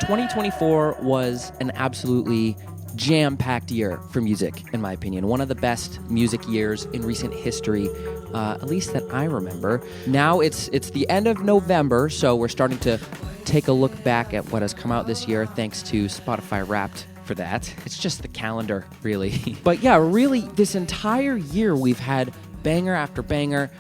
2024 was an absolutely jam-packed year for music, in my opinion. One of the best music years in recent history, at least that I remember. Now it's the end of November, so we're starting to take a look back at what has come out this year, thanks to Spotify Wrapped for that. It's just the calendar, really. But yeah, really, this entire year we've had banger after banger,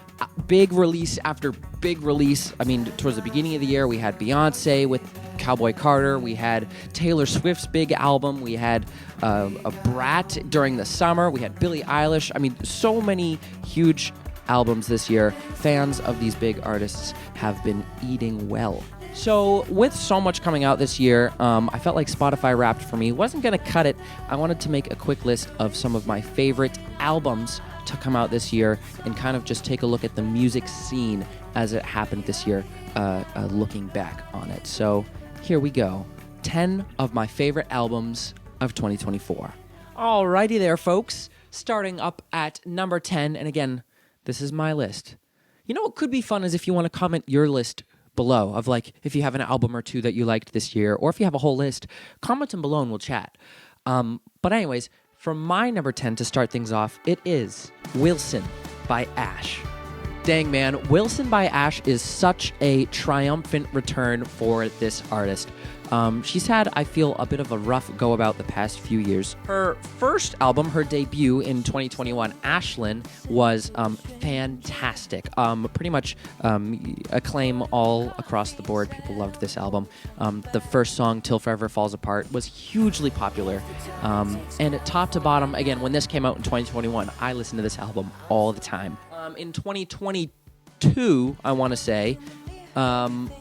big release after big release. I mean, towards the beginning of the year, we had Beyonce with Cowboy Carter. We had Taylor Swift's big album. We had a Brat during the summer. We had Billie Eilish. I mean, so many huge albums this year. Fans of these big artists have been eating well. So with so much coming out this year, I felt like Spotify Wrapped for me wasn't going to cut it. I wanted to make a quick list of some of my favorite albums to come out this year and kind of just take a look at the music scene as it happened this year, looking back on it. So here we go. 10 of my favorite albums of 2024. Alrighty there, folks. Starting up at number 10, and again, this is my list. You know what could be fun is if you want to comment your list below of like if you have an album or two that you liked this year, or if you have a whole list, comment them below and we'll chat. But anyways, for my number 10 to start things off, it is Willson by Ashe. Dang, man, Willson by Ashe is such a triumphant return for this artist. She's had, I feel, a bit of a rough go about the past few years. Her first album, her debut in 2021, Ashlyn, was fantastic. Pretty much acclaim all across the board. People loved this album. The first song, Till Forever Falls Apart, was hugely popular. And top to bottom, again, when this came out in 2021, I listened to this album all the time. In 2022, I want to say,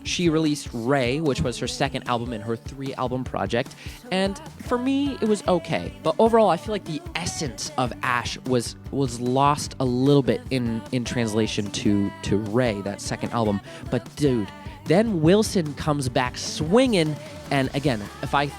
she released Ray, which was her second album in her 3-album project, and for me, it was okay. But overall, I feel like the essence of Ashe was lost a little bit in translation to Ray, that second album. But dude, then Willson comes back swinging, and again,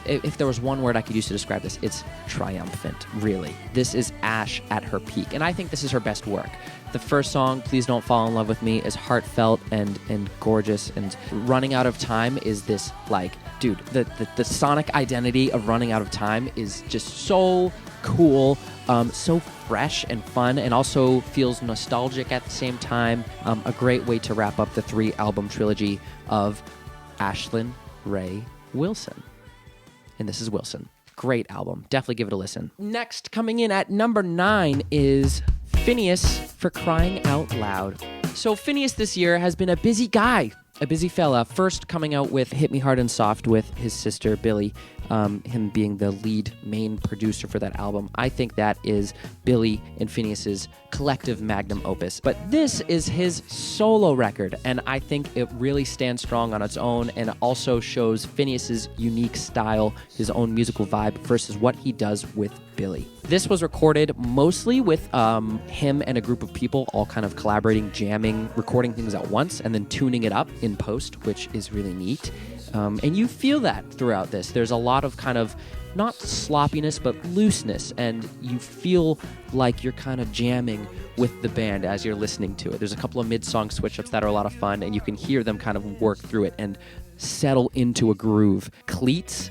if there was one word I could use to describe this, it's triumphant, really. This is Ashe at her peak, and I think this is her best work. The first song, Please Don't Fall in Love with Me, is heartfelt and gorgeous, and Running Out of Time is this, like, dude, the sonic identity of Running Out of Time is just so cool, so fresh and fun, and also feels nostalgic at the same time. A great way to wrap up the 3-album trilogy of Ashlyn, Ray, Willson. And this is Willson. Great album. Definitely give it a listen. Next, coming in at number 9 is FINNEAS for Crying Out Loud. So FINNEAS this year has been a busy guy, a busy fella. First coming out with Hit Me Hard and Soft with his sister Billie, him being the lead main producer for that album. I think that is Billie and FINNEAS's collective magnum opus. But this is his solo record, and I think it really stands strong on its own and also shows FINNEAS's unique style, his own musical vibe versus what he does with Billie. This was recorded mostly with him and a group of people all kind of collaborating, jamming, recording things at once, and then tuning it up in post, which is really neat. And you feel that throughout this. There's a lot of kind of, not sloppiness, but looseness, and you feel like you're kind of jamming with the band as you're listening to it. There's a couple of mid-song switch-ups that are a lot of fun, and you can hear them kind of work through it and settle into a groove. Cleats.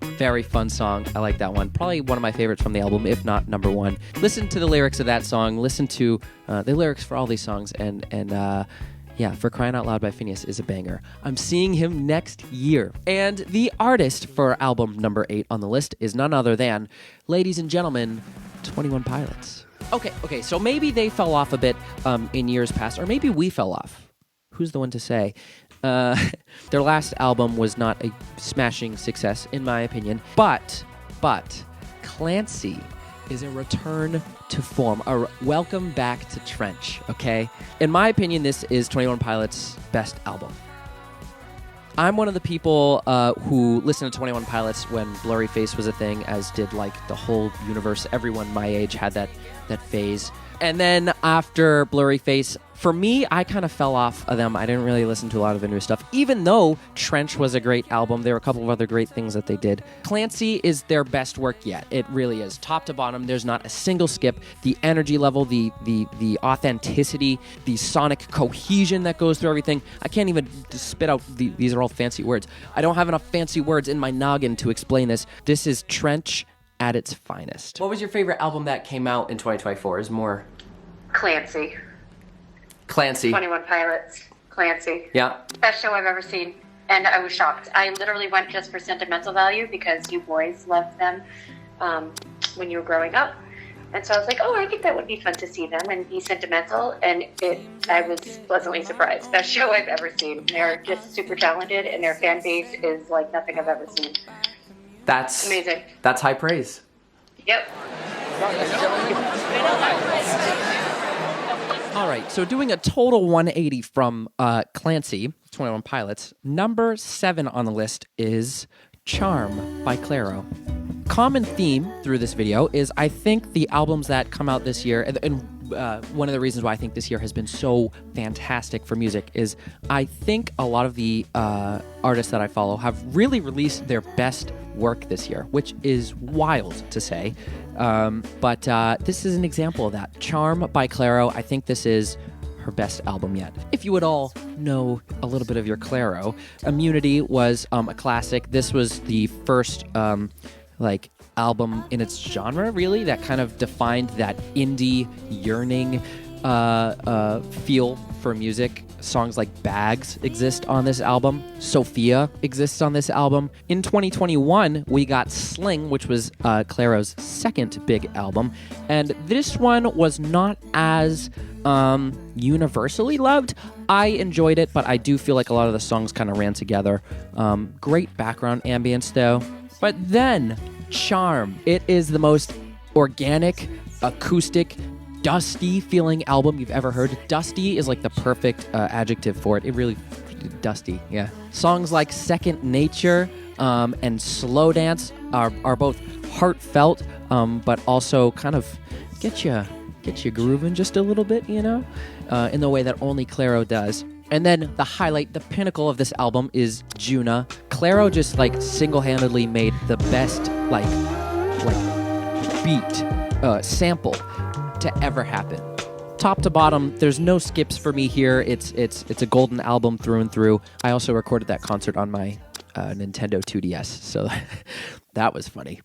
Very fun song. I like that one. Probably one of my favorites from the album, if not number 1. Listen to the lyrics of that song. Listen to the lyrics for all these songs, and yeah, For Crying Out Loud by FINNEAS is a banger. I'm seeing him next year. And the artist for album number 8 on the list is none other than, ladies and gentlemen, 21 Pilots. Okay, so maybe they fell off a bit in years past, or maybe we fell off. Who's the one to say? Their last album was not a smashing success, in my opinion, but Clancy is a return to form, a welcome back to Trench, okay? In my opinion, this is 21 Pilots' best album. I'm one of the people who listened to 21 Pilots when Blurry Face was a thing, as did like the whole universe. Everyone my age had that phase. And then after Blurry Face, for me, I kind of fell off of them. I didn't really listen to a lot of the new stuff, even though Trench was a great album. There were a couple of other great things that they did. Clancy is their best work yet. It really is. Top to bottom, there's not a single skip. The energy level, the authenticity, the sonic cohesion that goes through everything. I can't even spit out, these are all fancy words. I don't have enough fancy words in my noggin to explain this. This is Trench at its finest. What was your favorite album that came out in 2024? Is more... Clancy. 21 Pilots. Clancy. Yeah. Best show I've ever seen. And I was shocked. I literally went just for sentimental value because you boys loved them when you were growing up. And so I was like, oh, I think that would be fun to see them and be sentimental. And I was pleasantly surprised. Best show I've ever seen. They're just super talented and their fan base is like nothing I've ever seen. That's amazing. That's high praise. Yep. All right, so doing a total 180 from Clancy, 21 Pilots, number 7 on the list is Charm by Clairo. Common theme through this video is I think the albums that come out this year, and one of the reasons why I think this year has been so fantastic for music is I think a lot of the artists that I follow have really released their best work this year, which is wild to say. But this is an example of that. Charm by Clairo. I think this is her best album yet. If you would all know a little bit of your Clairo, Immunity was a classic. This was the first album in its genre, really, that kind of defined that indie yearning feel for music. Songs like Bags exist on this album. Sophia exists on this album. In 2021, we got Sling, which was Clairo's second big album. And this one was not as universally loved. I enjoyed it, but I do feel like a lot of the songs kind of ran together. Great background ambience, though. But then, Charm. It is the most organic, acoustic, dusty feeling album you've ever heard. Dusty is like the perfect adjective for it. It really, dusty, yeah. Songs like Second Nature and Slow Dance are both heartfelt, but also kind of get you grooving just a little bit, you know, in the way that only Clairo does. And then the highlight, the pinnacle of this album is Juna. Clairo just single-handedly made the best beat sample to ever happen. Top to bottom, there's no skips for me here. It's a golden album through and through. I also recorded that concert on my Nintendo 2DS, so that was funny.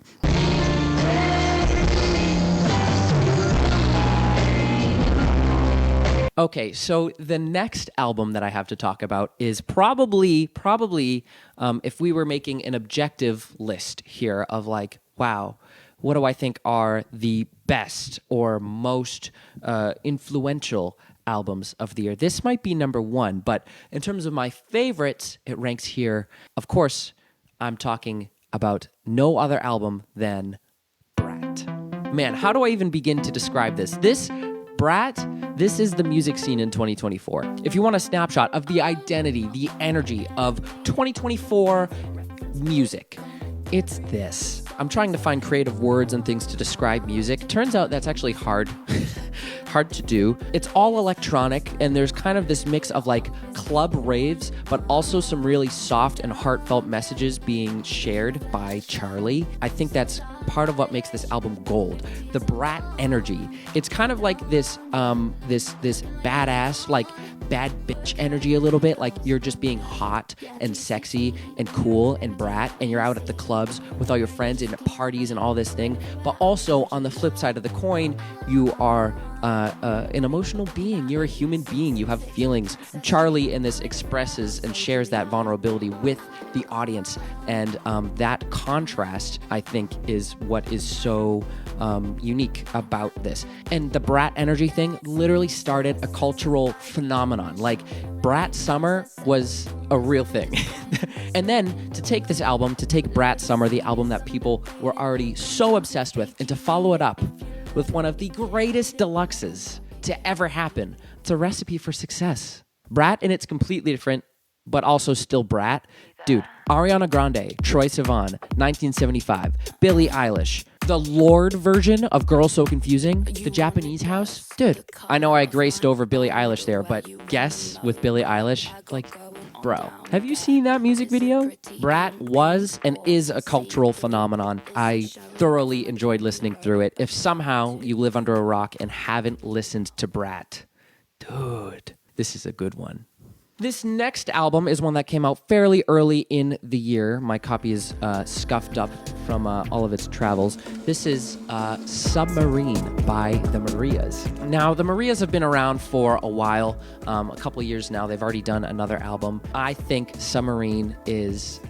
Okay, so the next album that I have to talk about is probably, if we were making an objective list here of wow, what do I think are the best or most influential albums of the year? This might be number 1, but in terms of my favorites, it ranks here. Of course, I'm talking about no other album than Brat. Man, how do I even begin to describe this? Brat, this is the music scene in 2024. If you want a snapshot of the identity, the energy of 2024 music, it's this. I'm trying to find creative words and things to describe music. Turns out that's actually hard to do. It's all electronic, and there's kind of this mix of club raves, but also some really soft and heartfelt messages being shared by Charli. I think that's part of what makes this album gold. The Brat energy. It's kind of like this badass, bad bitch energy a little bit. You're just being hot and sexy and cool and brat, and you're out at the clubs with all your friends and at parties and all this thing. But also on the flip side of the coin, you are an emotional being. You're a human being. You have feelings. Charli in this expresses and shares that vulnerability with the audience, and that contrast, I think, is what is so unique about this. And the Brat energy thing literally started a cultural phenomenon. Brat Summer was a real thing. And then to take this album, to take Brat Summer, the album that people were already so obsessed with, and to follow it up with one of the greatest deluxes to ever happen. It's a recipe for success. Brat, and it's completely different, but also still Brat. Dude, Ariana Grande, Troye Sivan, 1975, Billie Eilish, The Lord version of Girl So Confusing, the Japanese house. Dude, I know I graced over Billie Eilish there, but guess with Billie Eilish, like, bro, have you seen that music video? Brat was and is a cultural phenomenon. I thoroughly enjoyed listening through it. If somehow you live under a rock and haven't listened to Brat, dude, this is a good one. This next album is one that came out fairly early in the year. My copy is scuffed up from all of its travels. This is Submarine by the Marías. Now, the Marías have been around for a while, a couple of years now. They've already done another album. I think Submarine is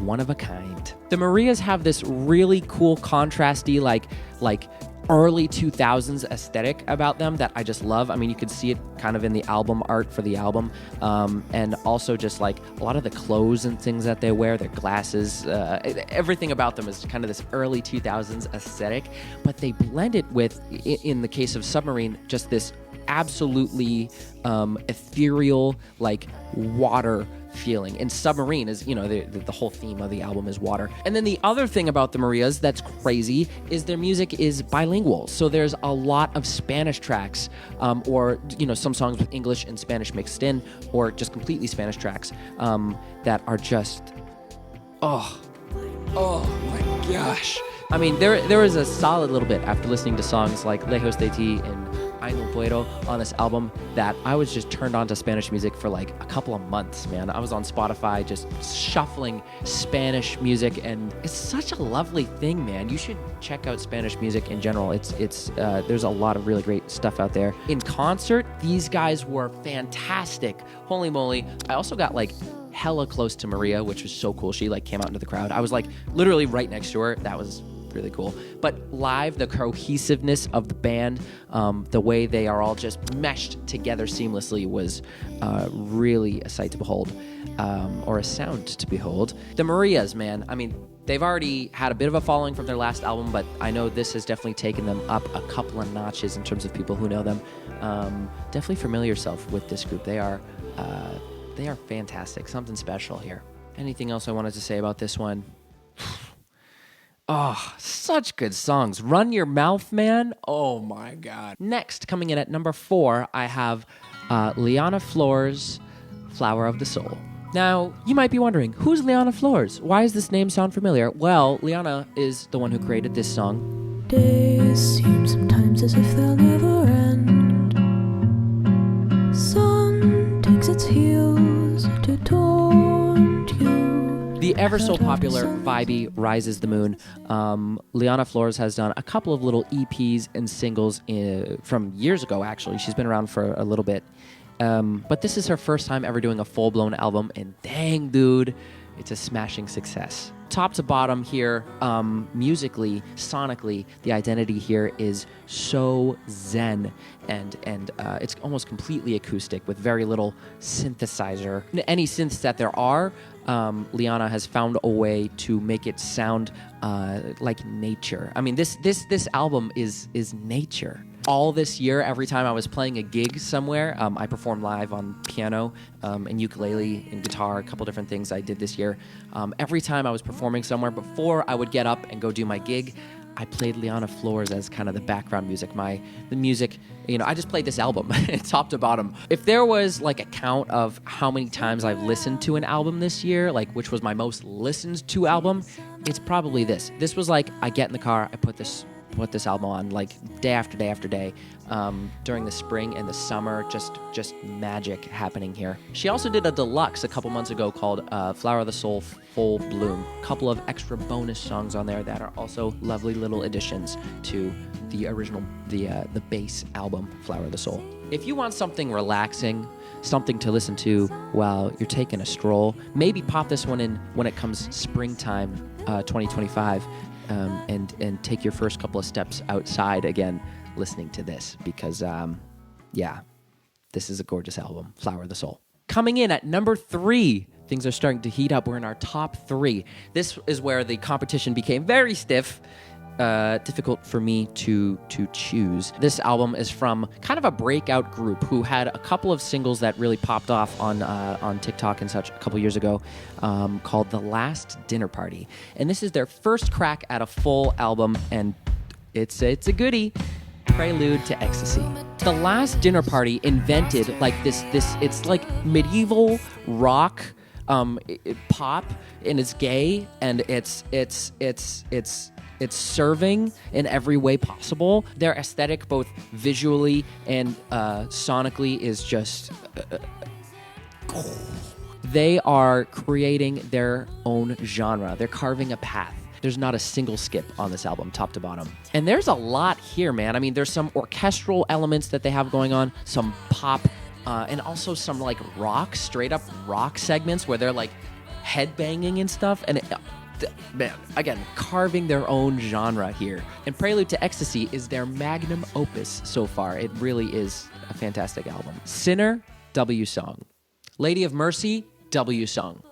one of a kind. The Marías have this really cool, contrasty, like early 2000s aesthetic about them that I just love. I mean, you can see it kind of in the album art for the album, and also just like a lot of the clothes and things that they wear, their glasses, everything about them is kind of this early 2000s aesthetic, but they blend it with, in the case of Submarine, just this absolutely ethereal, like water feeling. And Submarine is, the whole theme of the album is water. And then the other thing about the Marías that's crazy is their music is bilingual. So there's a lot of Spanish tracks, or, some songs with English and Spanish mixed in, or just completely Spanish tracks that are just, oh my gosh. I mean, there was a solid little bit after listening to songs like Lejos de Ti and Ay No Puedo on this album that I was just turned on to Spanish music for like a couple of months, man. I was on Spotify just shuffling Spanish music, and it's such a lovely thing, man. You should check out Spanish music in general. It's there's a lot of really great stuff out there. In concert, these guys were fantastic. Holy moly. I also got like hella close to Maria, which was so cool. She like came out into the crowd. I was like literally right next to her. That was really cool. But live, the cohesiveness of the band, the way they are all just meshed together seamlessly was really a sight to behold, or a sound to behold. The Marías, man, I mean, they've already had a bit of a following from their last album, but I know this has definitely taken them up a couple of notches in terms of people who know them. Definitely familiar yourself with this group. They are fantastic. Something special here. Anything else I wanted to say about this one? Oh, such good songs. Run Your Mouth, man. Oh, my God. Next, coming in at number 4, I have Liana Flores, Flower of the Soul. Now, you might be wondering, who's Liana Flores? Why does this name sound familiar? Well, Liana is the one who created this song. Days seem sometimes as if they'll never end. Sun takes its heels to taunt you. The ever so popular, vibey Rises the Moon. Liana Flores has done a couple of little EPs and singles from years ago, actually. She's been around for a little bit. But this is her first time ever doing a full-blown album, and dang, dude, it's a smashing success. Top to bottom here, musically, sonically, the identity here is so zen, and it's almost completely acoustic with very little synthesizer. Any synths that there are, Liana has found a way to make it sound like nature. I mean, this album is nature. All this year, every time I was playing a gig somewhere, I performed live on piano and ukulele and guitar, a couple different things I did this year. Every time I was performing somewhere, before I would get up and go do my gig, I played Liana Flores as kind of the background music. The music, I just played this album, top to bottom. If there was like a count of how many times I've listened to an album this year, like which was my most listened to album, it's probably this. This was like, I get in the car, I put this album on like day after day after day during the spring and the summer. Just magic happening here. She also did a deluxe a couple months ago called Flower of the Soul Full Bloom. A couple of extra bonus songs on there that are also lovely little additions to the original, the base album, Flower of the Soul. If you want something relaxing, something to listen to while you're taking a stroll, maybe pop this one in when it comes springtime 2025. And take your first couple of steps outside again listening to this, because this is a gorgeous album, Flower of the Soul. Coming in at number 3, things are starting to heat up. We're in our top 3. This is where the competition became very stiff. difficult for me to choose. This album is from kind of a breakout group who had a couple of singles that really popped off on TikTok and such a couple years ago, called The Last Dinner Party. And this is their first crack at a full album, and it's a goodie. Prelude to Ecstasy. The Last Dinner Party invented like this it's like medieval rock pop, and it's gay, and it's serving in every way possible. Their aesthetic, both visually and sonically, is just they are creating their own genre. They're carving a path. There's not a single skip on this album, top to bottom. And there's a lot here, man. I mean, there's some orchestral elements that they have going on, some pop, and also some like rock, straight up rock segments where they're like headbanging and stuff. And man, again, carving their own genre here. And Prelude to Ecstasy is their magnum opus so far. It really is a fantastic album. Sinner, W song. Lady of Mercy, W song.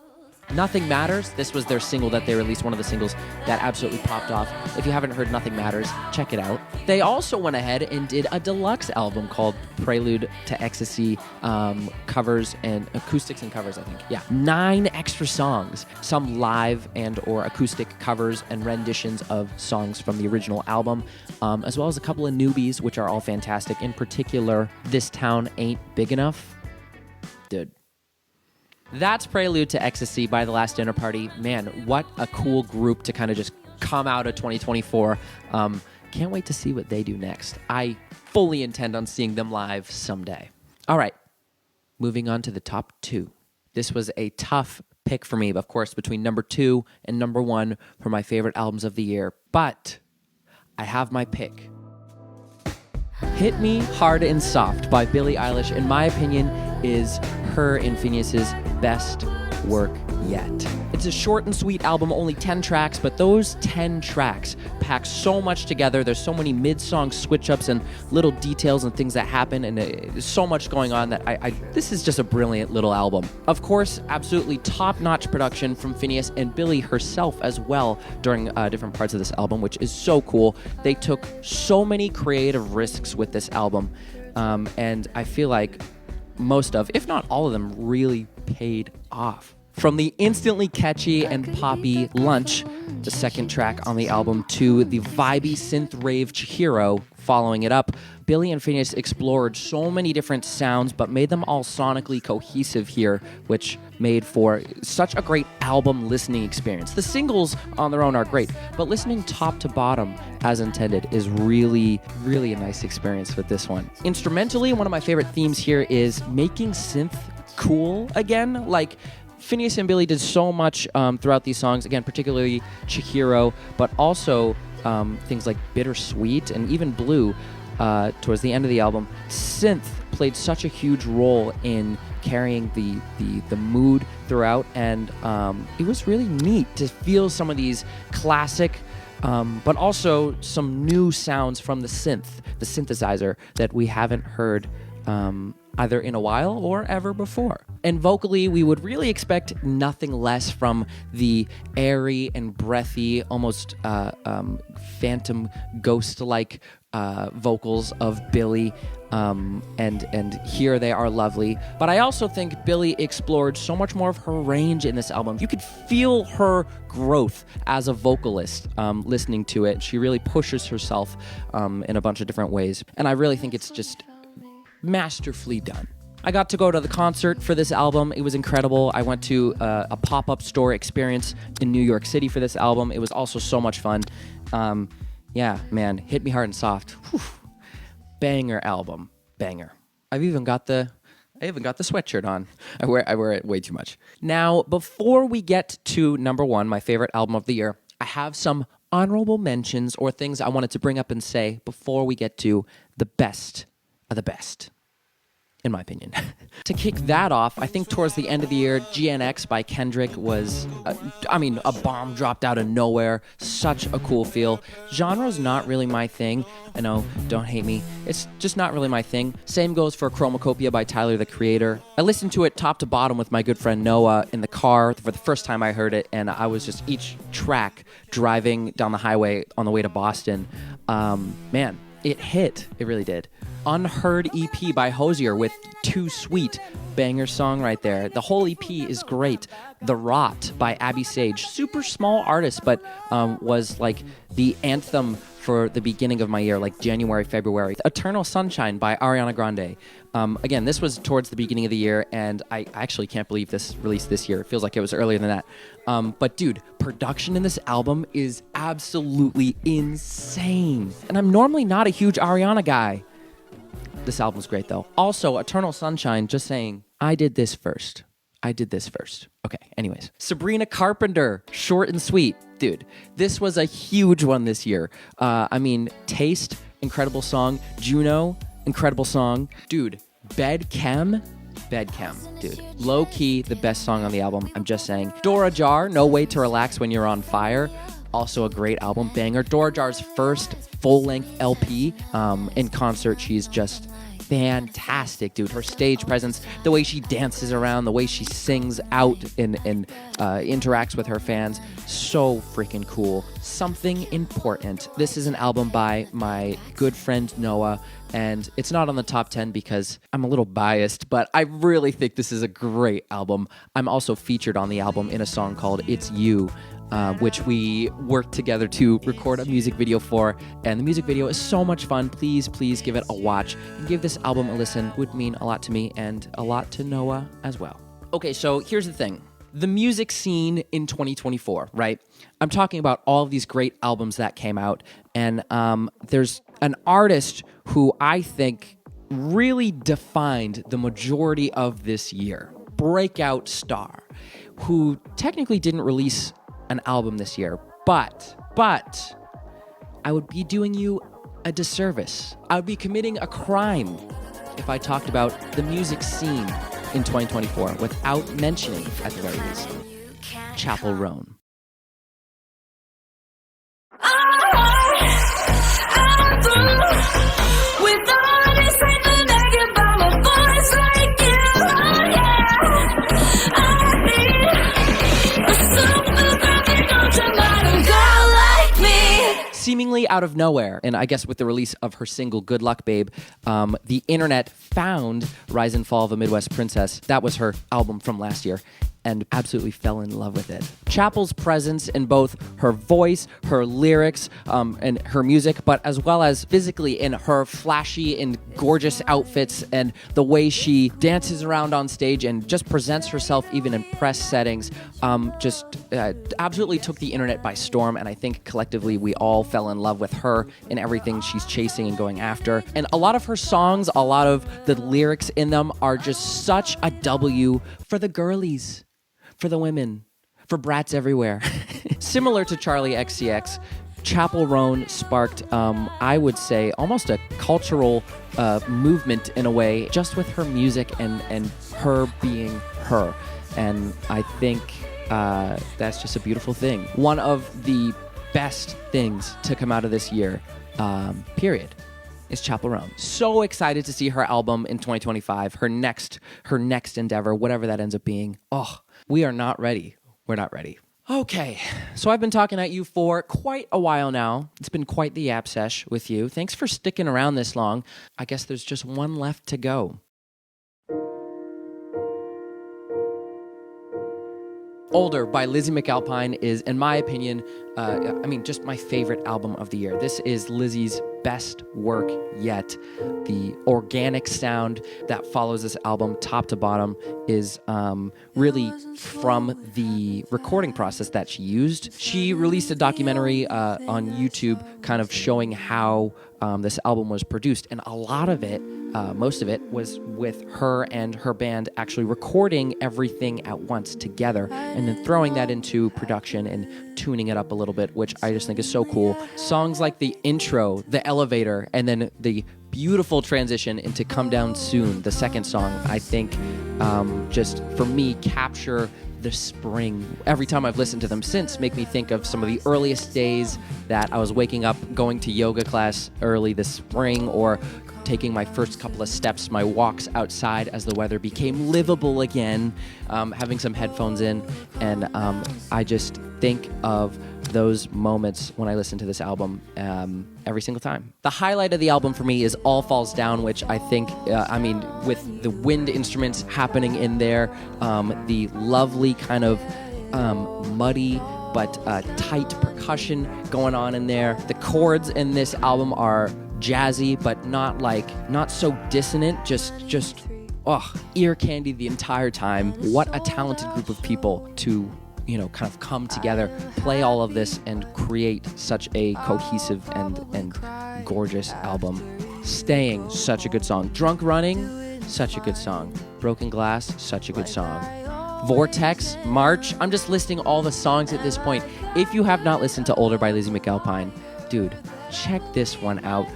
Nothing Matters, this was their single that they released, one of the singles that absolutely popped off. If you haven't heard Nothing Matters, check it out. They also went ahead and did a deluxe album called Prelude to Ecstasy, covers and acoustics and covers, I think. Yeah, 9 extra songs, some live and or acoustic covers and renditions of songs from the original album, as well as a couple of newbies, which are all fantastic. In particular, This Town Ain't Big Enough. Dude. That's Prelude to Ecstasy by The Last Dinner Party. Man, what a cool group to kind of just come out of 2024. Can't wait to see what they do next. I fully intend on seeing them live someday. All right, moving on to the top 2. This was a tough pick for me, of course, between number 2 and number 1 for my favorite albums of the year. But I have my pick. Hit Me Hard and Soft by Billie Eilish, in my opinion, is her and FINNEAS' best work yet. It's a short and sweet album, only 10 tracks, but those 10 tracks pack so much together. There's so many mid-song switch-ups and little details and things that happen, and there's so much going on that this is just a brilliant little album. Of course, absolutely top-notch production from FINNEAS and Billie herself as well during different parts of this album, which is so cool. They took so many creative risks with this album, and I feel like most of, if not all of them, really paid off. From the instantly catchy and poppy Lunch, the second track on the album, to the vibey synth rave Chihiro following it up, Billie and FINNEAS explored so many different sounds, but made them all sonically cohesive here, which made for such a great album listening experience. The singles on their own are great, but listening top to bottom as intended is really, really a nice experience with this one. Instrumentally, one of my favorite themes here is making synth cool again. Like, FINNEAS and Billie did so much throughout these songs, again, particularly Chihiro, but also things like Bittersweet and even Blue towards the end of the album. Synth played such a huge role in carrying the mood throughout, and it was really neat to feel some of these classic but also some new sounds from the synthesizer that we haven't heard either in a while or ever before. And vocally, we would really expect nothing less from the airy and breathy, almost phantom ghost-like vocals of Billie, and here they are lovely. But I also think Billie explored so much more of her range in this album. You could feel her growth as a vocalist listening to it. She really pushes herself in a bunch of different ways, and I really think it's just masterfully done. I got to go to the concert for this album. It was incredible. I went to a pop-up store experience in New York City for this album. It was also so much fun. Yeah, man, Hit Me Hard and Soft. Whew. Banger album. Banger. I even got the sweatshirt on. I wear it way too much. Now, before we get to number 1, my favorite album of the year, I have some honorable mentions or things I wanted to bring up and say before we get to the best of the best. in my opinion. To kick that off, I think towards the end of the year, GNX by Kendrick was, a bomb dropped out of nowhere. Such a cool feel. Genre's not really my thing. I know, don't hate me. It's just not really my thing. Same goes for Chromacopia by Tyler, the Creator. I listened to it top to bottom with my good friend Noah in the car for the first time I heard it, and I was just each track driving down the highway on the way to Boston. Man, it hit. It really did. Unheard EP by Hosier with Too Sweet. Banger song right there. The whole EP is great. The Rot by Abby Sage. Super small artist, but was like the anthem for the beginning of my year, like January, February. Eternal Sunshine by Ariana Grande. Again, this was towards the beginning of the year, and I actually can't believe this released this year. It feels like it was earlier than that. But dude, production in this album is absolutely insane. And I'm normally not a huge Ariana guy. This album's great, though. Also, Eternal Sunshine, just saying, I did this first. Okay, anyways. Sabrina Carpenter, Short and Sweet. Dude, this was a huge one this year. Taste, incredible song. Juno, incredible song. Dude, Bedchem, dude. Low-key, the best song on the album, I'm just saying. Dora Jar, No Way to Relax When You're on Fire. Also a great album, banger. Dora Jar's first full-length LP. In concert, she's just fantastic, dude. Her stage presence, the way she dances around, the way she sings out and interacts with her fans, so freaking cool. Something Important. This is an album by my good friend Noah, and it's not on the top 10 because I'm a little biased, but I really think this is a great album. I'm also featured on the album in a song called It's You, which we worked together to record a music video for, and the music video is so much fun. Please give it a watch and give this album a listen. It would mean a lot to me and a lot to Noah as well. Okay, so here's the thing. The music scene in 2024, right? I'm talking about all of these great albums that came out, and there's an artist who I think really defined the majority of this year. Breakout star, who technically didn't release an album this year, but I would be doing you a disservice. I would be committing a crime if I talked about the music scene in 2024 without mentioning, at the very least, Chappell Roan. Seemingly out of nowhere, and I guess with the release of her single Good Luck Babe, the internet found Rise and Fall of a Midwest Princess. That was her album from last year, and absolutely fell in love with it. Chappell's presence in both her voice, her lyrics, and her music, but as well as physically in her flashy and gorgeous outfits and the way she dances around on stage and just presents herself even in press settings, absolutely took the internet by storm, and I think collectively we all fell in love with her and everything she's chasing and going after. And a lot of her songs, a lot of the lyrics in them are just such a W for the girlies, for the women, for brats everywhere. Similar to Charli XCX, Chappell Roan sparked, I would say, almost a cultural movement in a way, just with her music and her being her. And I think that's just a beautiful thing. One of the best things to come out of this year, period, is Chappell Roan. So excited to see her album in 2025, her next endeavor, whatever that ends up being. Oh, we are not ready. We're not ready. Okay, so I've been talking at you for quite a while now. It's been quite the app sesh with you. Thanks for sticking around this long. I guess there's just one left to go. Older by Lizzy McAlpine is, in my opinion, just my favorite album of the year. This is Lizzy's best work yet. The organic sound that follows this album top to bottom is really from the recording process that she used. She released a documentary on YouTube kind of showing how this album was produced, and a lot of it most of it was with her and her band actually recording everything at once together and then throwing that into production and tuning it up a little bit, which I just think is so cool. Songs like the intro, the elevator, and then the beautiful transition into Come Down Soon, the second song, I think just for me capture the spring. Every time I've listened to them since make me think of some of the earliest days that I was waking up, going to yoga class early this spring, or taking my first couple of steps, my walks outside as the weather became livable again, having some headphones in, and I just think of those moments when I listen to this album every single time. The highlight of the album for me is All Falls Down, which I think, with the wind instruments happening in there, the lovely kind of muddy but tight percussion going on in there. The chords in this album are jazzy, but not so dissonant, just ear candy the entire time. What a talented group of people to kind of come together, play all of this, and create such a cohesive and gorgeous album. Staying, such a good song. Drunk Running, such a good song. Broken Glass, such a good song. Vortex, March. I'm just listing all the songs at this point. If you have not listened to Older by Lizzy McAlpine, dude, check this one out.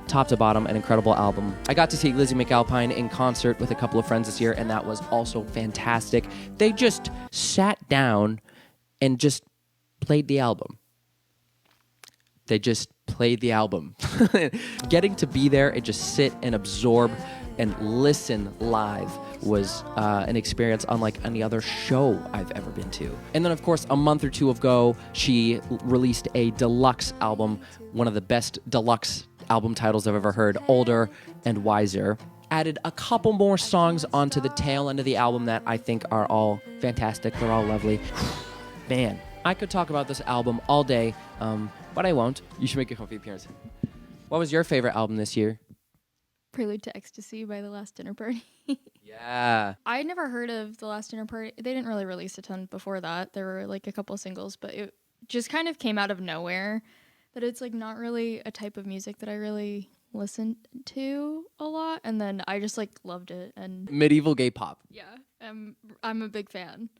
Top to bottom, an incredible album. I got to see Lizzy McAlpine in concert with a couple of friends this year, and that was also fantastic. They just sat down and just played the album. They just played the album. Getting to be there and just sit and absorb and listen live was an experience unlike any other show I've ever been to. And then, of course, a month or two ago, she released a deluxe album, one of the best deluxe album titles I've ever heard, Older and Wiser. Added a couple more songs onto the tail end of the album that I think are all fantastic. They're all lovely. Man, I could talk about this album all day, but I won't. You should make a comfy appearance. What was your favorite album this year? Prelude to Ecstasy by The Last Dinner Party. Yeah. I had never heard of The Last Dinner Party. They didn't really release a ton before that. There were like a couple singles, but it just kind of came out of nowhere. That it's like not really a type of music that I really listen to a lot, and then I just like loved it. And medieval gay pop. Yeah, I'm a big fan.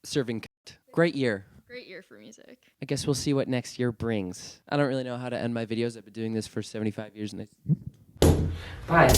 Serving cut. Great year. Great year for music. I guess we'll see what next year brings. I don't really know how to end my videos. I've been doing this for 75 years and bye.